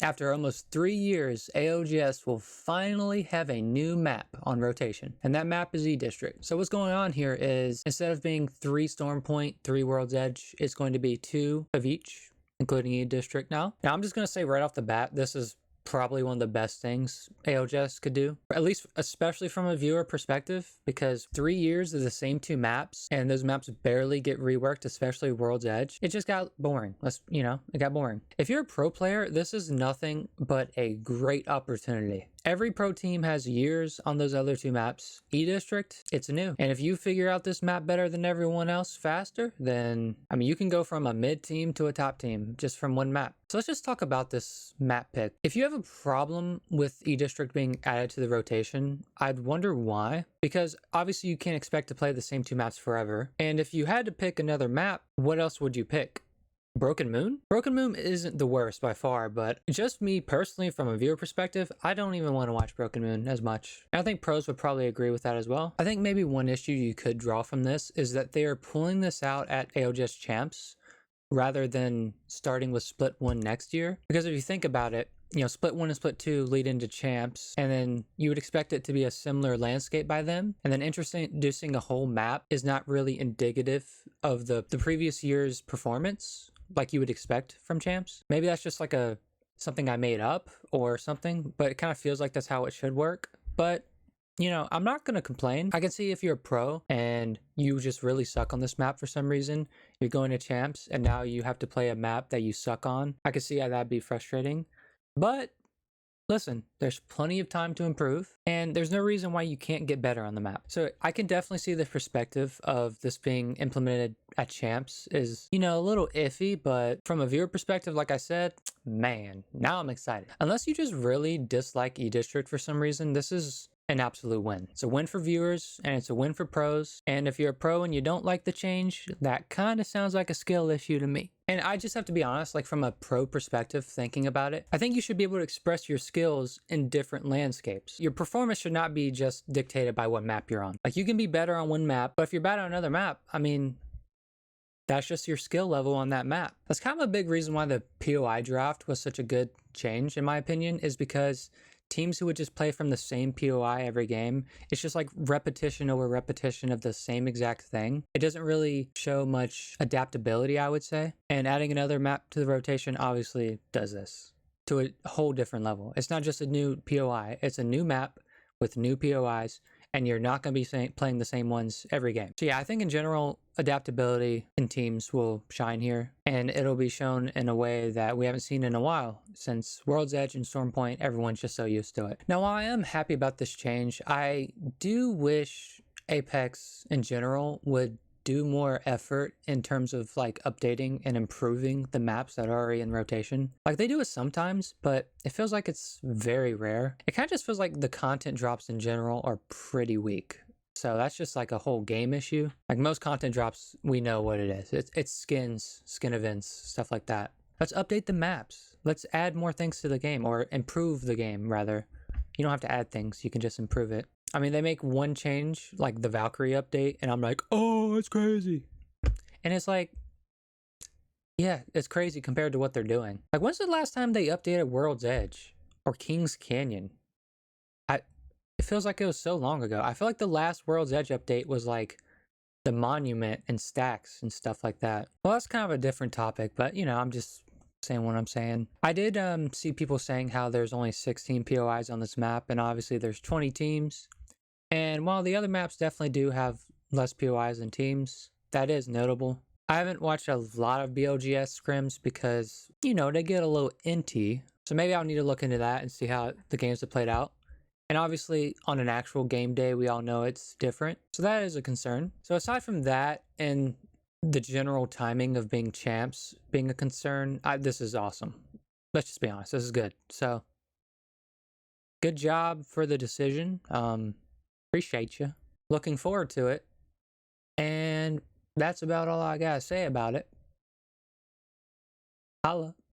After almost 3 years, ALGS will finally have a new map on rotation, and that map is E-District. So what's going on here is, instead of being 3 Storm Point, 3 World's Edge, it's going to be 2 of each, including E-District now. Now I'm just going to say right off the bat, this is probably one of the best things ALGS could do, at least especially from a viewer perspective, because 3 years of the same 2 maps, and those maps barely get reworked, especially World's Edge. It just got boring. It got boring. If you're a pro player, this is nothing but a great opportunity. Every pro team has years on those other 2 maps. E-District, it's new. And if you figure out this map better than everyone else faster, then, I mean, you can go from a mid team to a top team just from one map. So let's just talk about this map pick. If you have a problem with E-District being added to the rotation, I'd wonder why. Because obviously you can't expect to play the same 2 maps forever. And if you had to pick another map, what else would you pick? Broken Moon? Broken Moon isn't the worst by far, but just me personally, from a viewer perspective, I don't even want to watch Broken Moon as much. And I think pros would probably agree with that as well. I think maybe one issue you could draw from this is that they are pulling this out at ALGS Champs rather than starting with Split 1 next year. Because if you think about it, you know, Split 1 and Split 2 lead into Champs, and then you would expect it to be a similar landscape by then. And then introducing a whole map is not really indicative of the previous year's performance, like you would expect from Champs. Maybe that's just like something I made up or something, but it kind of feels like that's how it should work. But, you know, I'm not going to complain. I can see if you're a pro and you just really suck on this map for some reason, you're going to Champs and now you have to play a map that you suck on. I can see how that'd be frustrating. But listen, there's plenty of time to improve, and there's no reason why you can't get better on the map. So I can definitely see the perspective of this being implemented at Champs is, you know, a little iffy, but from a viewer perspective, like I said, man, now I'm excited. Unless you just really dislike E-District for some reason, this is an absolute win. It's a win for viewers, and it's a win for pros. And if you're a pro and you don't like the change, that kind of sounds like a skill issue to me. And I just have to be honest, like from a pro perspective, thinking about it, I think you should be able to express your skills in different landscapes. Your performance should not be just dictated by what map you're on. Like, you can be better on one map, but if you're bad on another map, I mean, that's just your skill level on that map. That's kind of a big reason why the POI draft was such a good change, in my opinion, is because teams who would just play from the same POI every game, it's just like repetition over repetition of the same exact thing. It doesn't really show much adaptability, I would say. And adding another map to the rotation obviously does this to a whole different level. It's not just a new POI, it's a new map with new POIs, and you're not going to be playing the same ones every game. So yeah, I think in general, adaptability in teams will shine here, and it'll be shown in a way that we haven't seen in a while, since World's Edge and Storm Point, everyone's just so used to it. Now, while I am happy about this change, I do wish Apex in general would do more effort in terms of like updating and improving the maps that are already in rotation. Like, they do it sometimes, but it feels like it's very rare. It kind of just feels like the content drops in general are pretty weak. So that's just like a whole game issue. Like, most content drops, we know what it is. It's skins, skin events, stuff like that. Let's update the maps. Let's add more things to the game, or improve the game rather. You don't have to add things, you can just improve it. I mean, they make one change, like the Valkyrie update, and I'm like, oh, it's crazy. And it's like, yeah, it's crazy compared to what they're doing. Like, when's the last time they updated World's Edge or King's Canyon? It feels like it was so long ago. I feel like the last World's Edge update was like the Monument and stacks and stuff like that. Well, that's kind of a different topic, but you know, I'm just saying what I'm saying. I did see people saying how there's only 16 POIs on this map, and obviously there's 20 teams. And while the other maps definitely do have less POIs than teams, that is notable. I haven't watched a lot of BLGS scrims because, you know, they get a little inty. So maybe I'll need to look into that and see how the games have played out. And obviously, on an actual game day, we all know it's different. So that is a concern. So aside from that, and the general timing of being champs being a concern, this is awesome. Let's just be honest, this is good. So, good job for the decision. Appreciate you. Looking forward to it. And that's about all I gotta say about it. Holla.